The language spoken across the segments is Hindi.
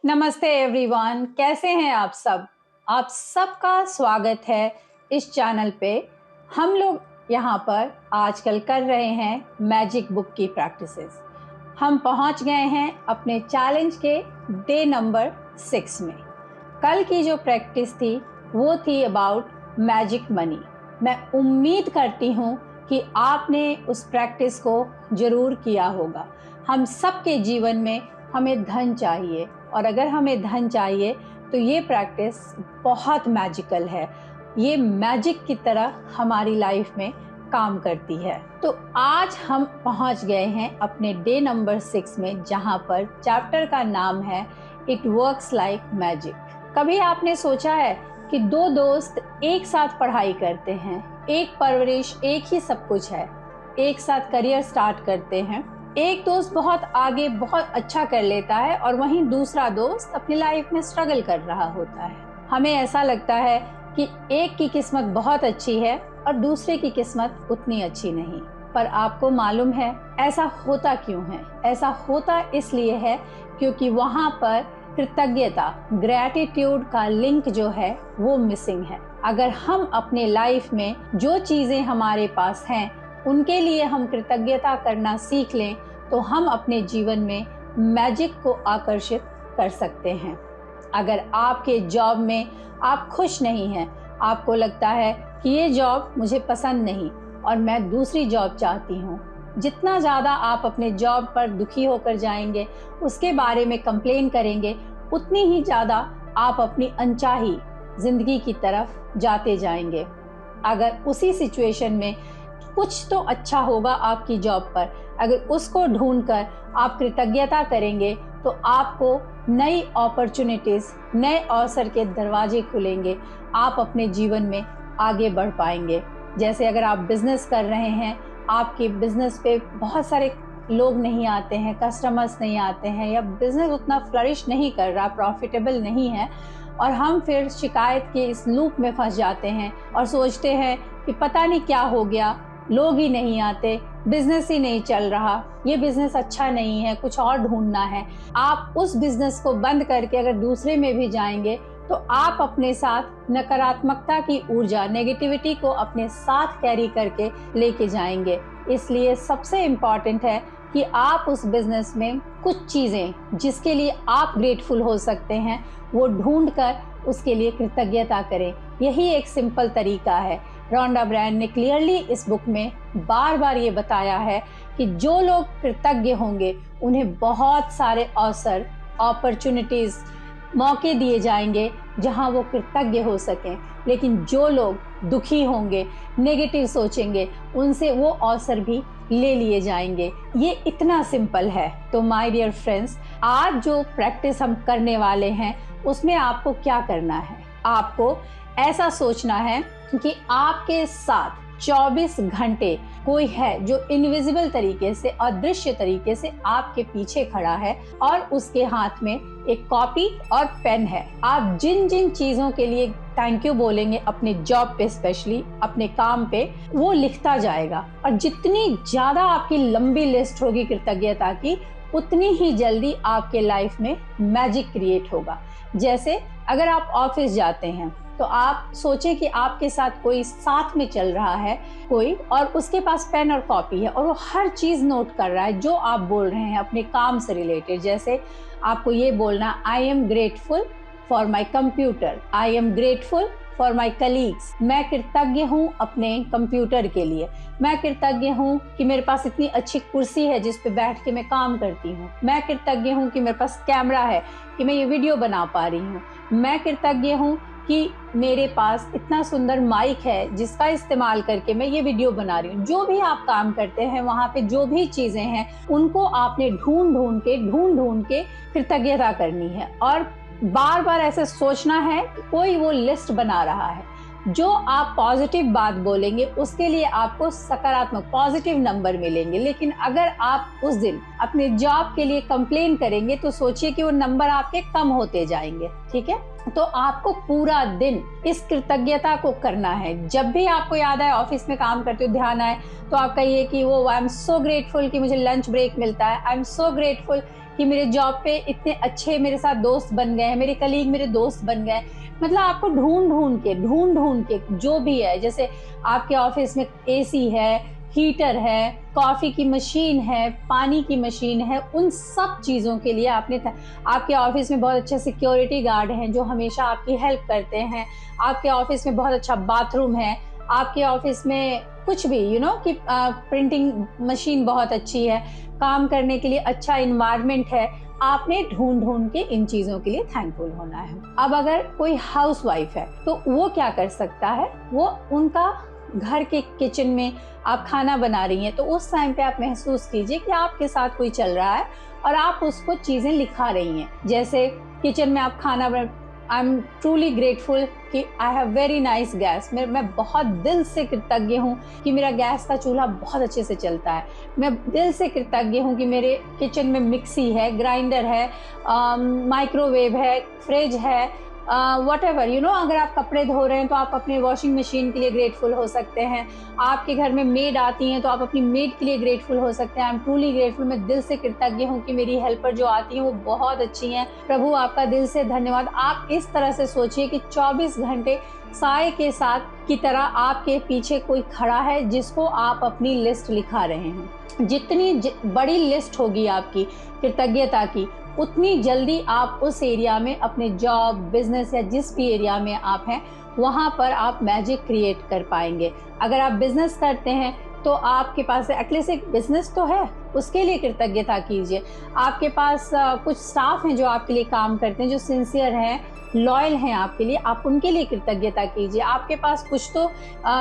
नमस्ते एवरीवन, कैसे हैं आप सब। आप सबका स्वागत है इस चैनल पे। हम लोग यहाँ पर आजकल कर रहे हैं मैजिक बुक की प्रैक्टिसेस। हम पहुँच गए हैं अपने चैलेंज के डे नंबर 6 में। कल की जो प्रैक्टिस थी वो थी अबाउट मैजिक मनी। मैं उम्मीद करती हूँ कि आपने उस प्रैक्टिस को ज़रूर किया होगा। हम सबके जीवन में हमें धन चाहिए, और अगर हमें धन चाहिए तो ये प्रैक्टिस बहुत मैजिकल है। ये मैजिक की तरह हमारी लाइफ में काम करती है। तो आज हम पहुंच गए हैं अपने डे नंबर 6 में, जहां पर चैप्टर का नाम है इट वर्क्स लाइक मैजिक। कभी आपने सोचा है कि दो दोस्त एक साथ पढ़ाई करते हैं, एक परवरिश, एक ही सब कुछ है, एक साथ करियर स्टार्ट करते हैं। एक दोस्त बहुत आगे बहुत अच्छा कर लेता है और वहीं दूसरा दोस्त अपनी लाइफ में स्ट्रगल कर रहा होता है। हमें ऐसा लगता है कि एक की किस्मत बहुत अच्छी है और दूसरे की किस्मत उतनी अच्छी नहीं। पर आपको मालूम है ऐसा होता क्यों है? ऐसा होता इसलिए है क्योंकि वहाँ पर कृतज्ञता, ग्रैटिट्यूड का लिंक जो है वो मिसिंग है। अगर हम अपने लाइफ में जो चीजें हमारे पास हैं उनके लिए हम कृतज्ञता करना सीख लें तो हम अपने जीवन में मैजिक को आकर्षित कर सकते हैं। अगर आपके जॉब में आप खुश नहीं हैं, आपको लगता है कि ये जॉब मुझे पसंद नहीं और मैं दूसरी जॉब चाहती हूँ, जितना ज़्यादा आप अपने जॉब पर दुखी होकर जाएंगे, उसके बारे में कंप्लेन करेंगे, उतनी ही ज़्यादा आप अपनी अनचाही जिंदगी की तरफ जाते जाएंगे। अगर उसी सिचुएशन में कुछ तो अच्छा होगा आपकी जॉब पर, अगर उसको ढूंढकर आप कृतज्ञता करेंगे तो आपको नई अपॉर्चुनिटीज, नए अवसर के दरवाजे खुलेंगे, आप अपने जीवन में आगे बढ़ पाएंगे। जैसे अगर आप बिजनेस कर रहे हैं, आपके बिजनेस पे बहुत सारे लोग नहीं आते हैं, कस्टमर्स नहीं आते हैं, या बिजनेस उतना फ्लरिश नहीं कर रहा, प्रॉफिटेबल नहीं है, और हम फिर शिकायत के इस लूप में फंस जाते हैं और सोचते हैं कि पता नहीं क्या हो गया, लोग ही नहीं आते, बिजनेस ही नहीं चल रहा, ये बिजनेस अच्छा नहीं है, कुछ और ढूंढना है। आप उस बिजनेस को बंद करके अगर दूसरे में भी जाएंगे तो आप अपने साथ नकारात्मकता की ऊर्जा, नेगेटिविटी को अपने साथ कैरी करके लेके जाएंगे। इसलिए सबसे इम्पॉर्टेंट है कि आप उस बिजनेस में कुछ चीजें जिसके लिए आप ग्रेटफुल हो सकते हैं वो ढूंढ कर उसके लिए कृतज्ञता करें। यही एक सिंपल तरीका है। रोंडा ब्रायन ने क्लियरली इस बुक में बार बार ये बताया है कि जो लोग कृतज्ञ होंगे उन्हें बहुत सारे अवसर, अपॉर्चुनिटीज, मौके दिए जाएंगे जहां वो कृतज्ञ हो सकें। लेकिन जो लोग दुखी होंगे, नेगेटिव सोचेंगे, उनसे वो अवसर भी ले लिए जाएंगे। ये इतना सिंपल है। तो माय डियर फ्रेंड्स, आज जो प्रैक्टिस हम करने वाले हैं उसमें आपको क्या करना है? आपको ऐसा सोचना है कि आपके साथ 24 घंटे कोई है जो इनविजिबल तरीके से, अदृश्य तरीके से आपके पीछे खड़ा है और उसके हाथ में एक कॉपी और पेन है। आप जिन जिन चीजों के लिए थैंक यू बोलेंगे अपने जॉब पे, स्पेशली अपने काम पे, वो लिखता जाएगा। और जितनी ज्यादा आपकी लंबी लिस्ट होगी कृतज्ञता की, उतनी ही जल्दी आपके लाइफ में मैजिक क्रिएट होगा। जैसे अगर आप ऑफिस जाते हैं तो आप सोचें कि आपके साथ कोई साथ में चल रहा है कोई, और उसके पास पेन और कॉपी है और वो हर चीज नोट कर रहा है जो आप बोल रहे हैं अपने काम से रिलेटेड। जैसे आपको ये बोलना, I am grateful for my computer, I am grateful for my colleagues, मैं कृतज्ञ हूँ अपने कंप्यूटर के लिए, मैं कृतज्ञ हूँ कि मेरे पास इतनी अच्छी कुर्सी है जिस पे बैठ के मैं काम करती हूँ, मैं कृतज्ञ हूँ कि मेरे पास कैमरा है कि मैं ये वीडियो बना पा रही हूँ, मैं कृतज्ञ हूँ कि मेरे पास इतना सुंदर माइक है जिसका इस्तेमाल करके मैं ये वीडियो बना रही हूँ। जो भी आप काम करते हैं वहाँ पे जो भी चीजें हैं उनको आपने ढूंढ ढूंढ के कृतज्ञता करनी है, और बार बार ऐसे सोचना है कोई वो लिस्ट बना रहा है। जो आप पॉजिटिव बात बोलेंगे उसके लिए आपको सकारात्मक पॉजिटिव नंबर मिलेंगे। लेकिन अगर आप उस दिन अपने जॉब के लिए कंप्लेन करेंगे तो सोचिए कि वो नंबर आपके कम होते जाएंगे। ठीक है, तो आपको पूरा दिन इस कृतज्ञता को करना है। जब भी आपको याद आए, ऑफिस में काम करते हो ध्यान आए, तो आप कहिए कि वो आई एम सो ग्रेटफुल कि मुझे लंच ब्रेक मिलता है, आई एम सो ग्रेटफुल कि मेरे जॉब पे इतने अच्छे मेरे साथ दोस्त बन गए हैं, मेरे कलीग मेरे दोस्त बन गए। मतलब आपको ढूंढ ढूंढ के जो भी है, जैसे आपके ऑफिस में एसी है, हीटर है, कॉफी की मशीन है, पानी की मशीन है, उन सब चीज़ों के लिए आपके ऑफिस में बहुत अच्छे सिक्योरिटी गार्ड हैं जो हमेशा आपकी हेल्प करते हैं, आपके ऑफिस में बहुत अच्छा बाथरूम है, आपके ऑफिस में कुछ भी कि प्रिंटिंग मशीन बहुत अच्छी है, काम करने के लिए अच्छा इन्वायरमेंट है। आपने ढूंढ के इन चीज़ों के लिए थैंकफुल होना है। अब अगर कोई हाउसवाइफ है तो वो क्या कर सकता है, वो उनका घर के किचन में आप खाना बना रही हैं, तो उस टाइम पे आप महसूस कीजिए कि आपके साथ कोई चल रहा है और आप उसको चीज़ें लिखा रही हैं। जैसे किचन में आप खाना आई एम ट्रूली ग्रेटफुल कि I have very nice gas. मैं बहुत दिल से कृतज्ञ हूँ कि मेरा गैस का चूल्हा बहुत अच्छे से चलता है। मैं दिल से कृतज्ञ हूँ कि मेरे किचन में मिक्सी है, ग्राइंडर है, माइक्रोवेव है, फ्रिज है, वॉटेवर अगर आप कपड़े धो रहे हैं तो आप अपने वॉशिंग मशीन के लिए ग्रेटफुल हो सकते हैं। आपके घर में मेड आती हैं तो आप अपनी मेड के लिए ग्रेटफुल हो सकते हैं। आई एम ट्रूली ग्रेटफुल, मैं दिल से कृतज्ञ हूँ कि मेरी हेल्पर जो आती हैं वो बहुत अच्छी हैं। प्रभु आपका दिल से धन्यवाद। आप इस तरह से सोचिए कि 24 घंटे साए के साथ की तरह आपके पीछे कोई खड़ा है जिसको आप अपनी लिस्ट लिखा रहे हैं। जितनी बड़ी लिस्ट होगी आपकी कृतज्ञता की, उतनी जल्दी आप उस एरिया में अपने जॉब, बिजनेस या जिस भी एरिया में आप हैं वहाँ पर आप मैजिक क्रिएट कर पाएंगे। अगर आप बिजनेस करते हैं तो आपके पास एटलीस्ट एक बिजनेस तो है, उसके लिए कृतज्ञता कीजिए। आपके पास कुछ स्टाफ हैं जो आपके लिए काम करते हैं, जो सिंसियर हैं, लॉयल हैं आपके लिए, आप उनके लिए कृतज्ञता कीजिए। आपके पास कुछ तो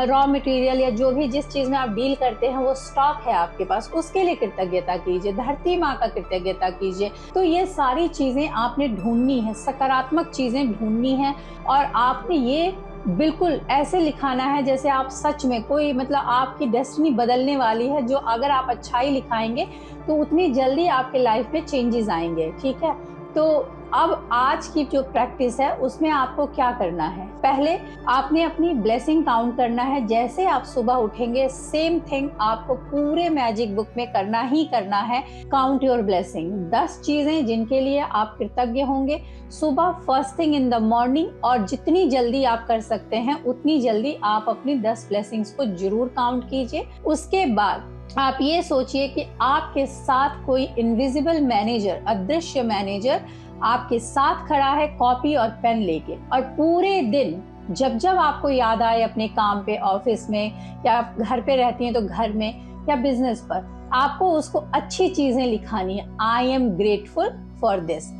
रॉ मटेरियल या जो भी जिस चीज़ में आप डील करते हैं वो स्टॉक है आपके पास, उसके लिए कृतज्ञता कीजिए। धरती माँ का कृतज्ञता कीजिए। तो ये सारी चीज़ें आपने ढूंढनी है, सकारात्मक चीज़ें ढूंढनी है और आपने ये बिल्कुल ऐसे लिखाना है जैसे आप सच में कोई आपकी डेस्टिनी बदलने वाली है। जो अगर आप अच्छाई लिखाएंगे तो उतनी जल्दी आपके लाइफ में चेंजेस आएंगे। ठीक है, तो अब आज की जो प्रैक्टिस है उसमें आपको क्या करना है, पहले आपने अपनी ब्लेसिंग काउंट करना है। जैसे आप सुबह उठेंगे सेम थिंग आपको पूरे मैजिक बुक में करना ही करना है। काउंट योर ब्लेसिंग, 10 चीजें जिनके लिए आप कृतज्ञ होंगे सुबह first thing in the morning, और जितनी जल्दी आप कर सकते हैं उतनी जल्दी आप अपनी 10 ब्लेसिंग्स को जरूर काउंट कीजिए। उसके बाद आप ये सोचिए कि आपके साथ कोई इनविजिबल मैनेजर, अदृश्य मैनेजर आपके साथ खड़ा है कॉपी और पेन लेके, और पूरे दिन जब जब आपको याद आए अपने काम पे, ऑफिस में, या आप घर पे रहती हैं तो घर में, या बिजनेस पर, आपको उसको अच्छी चीजें लिखानी है। I am grateful for this,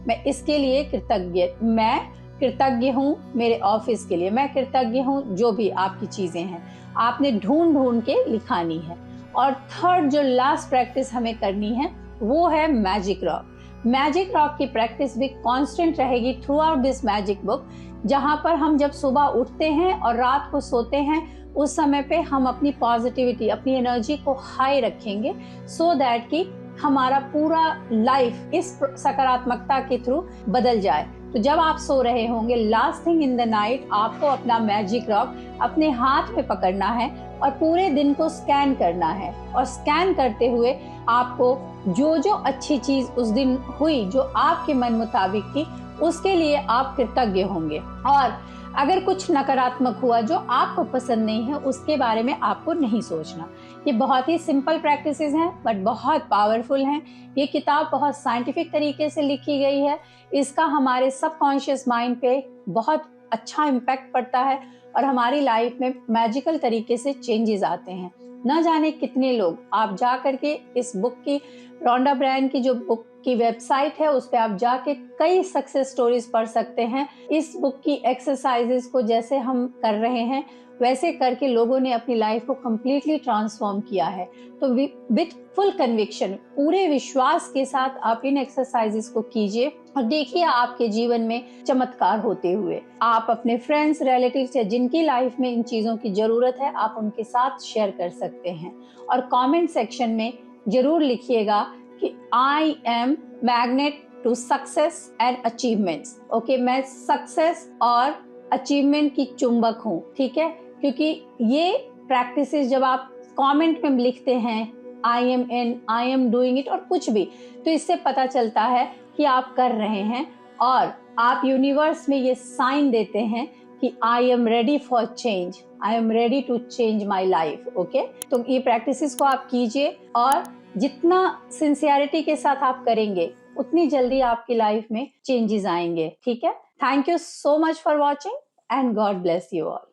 मैं इसके लिए कृतज्ञ, मैं कृतज्ञ हूँ मेरे ऑफिस के लिए, मैं कृतज्ञ हूँ, जो भी आपकी चीजें हैं आपने ढूंढ के लिखानी है। और थर्ड जो लास्ट प्रैक्टिस हमें करनी है वो है मैजिक रॉक। मैजिक रॉक की प्रैक्टिस भी कांस्टेंट रहेगी through out this magic book, जहां पर हम जब सुबह उठते हैं और रात को सोते हैं उस समय पे हम अपनी पॉजिटिविटी, अपनी एनर्जी को हाई रखेंगे, सो दैट कि हमारा पूरा लाइफ इस सकारात्मकता के थ्रू बदल जाए। तो जब आप सो रहे होंगे last thing in the night आपको अपना मैजिक रॉक अपने हाथ में पकड़ना है और पूरे दिन को स्कैन करना है, और स्कैन करते हुए आपको जो जो अच्छी चीज उस दिन हुई जो आपके मन मुताबिक थी उसके लिए आप कृतज्ञ होंगे, और अगर कुछ नकारात्मक हुआ जो आपको पसंद नहीं है उसके बारे में आपको नहीं सोचना। ये बहुत ही सिंपल प्रैक्टिसेस हैं बट बहुत पावरफुल हैं। ये किताब बहुत साइंटिफिक तरीके से लिखी गई है, इसका हमारे सबकॉन्शियस माइंड पे बहुत अच्छा इम्पैक्ट पड़ता है और हमारी लाइफ में मैजिकल तरीके से चेंजेस आते हैं। न जाने कितने लोग, आप जा करके इस बुक की, रोंडा ब्रायन की जो बुक की वेबसाइट है उस पे आप जाके कई सक्सेस स्टोरीज पढ़ सकते हैं। इस बुक की एक्सरसाइजेस को जैसे हम कर रहे हैं वैसे करके लोगों ने अपनी लाइफ को कम्प्लीटली ट्रांसफॉर्म किया है। तो विथ फुल कन्विक्शन, पूरे विश्वास के साथ आप इन एक्सरसाइजेस को कीजिए और देखिए आपके जीवन में चमत्कार होते हुए। आप अपने फ्रेंड्स, रिलेटिव्स या जिनकी लाइफ में इन चीजों की जरूरत है आप उनके साथ शेयर कर सकते हैं, और कमेंट सेक्शन में जरूर लिखिएगा कि I am magnet to success and achievements. Okay, मैं सक्सेस और अचीवमेंट की चुंबक हूँ, ठीक है, क्योंकि ये प्रैक्टिसेस जब आप कमेंट में लिखते हैं I am in, I am doing it और कुछ भी, तो इससे पता चलता है कि आप कर रहे हैं और आप यूनिवर्स में ये साइन देते हैं कि I am ready for change, I am ready to change my life. Okay, तो ये प्रैक्टिसेस को आप कीजिए और जितना सिंसियरिटी के साथ आप करेंगे उतनी जल्दी आपकी लाइफ में चेंजेस आएंगे। ठीक है, thank you so much for watching and God bless you all.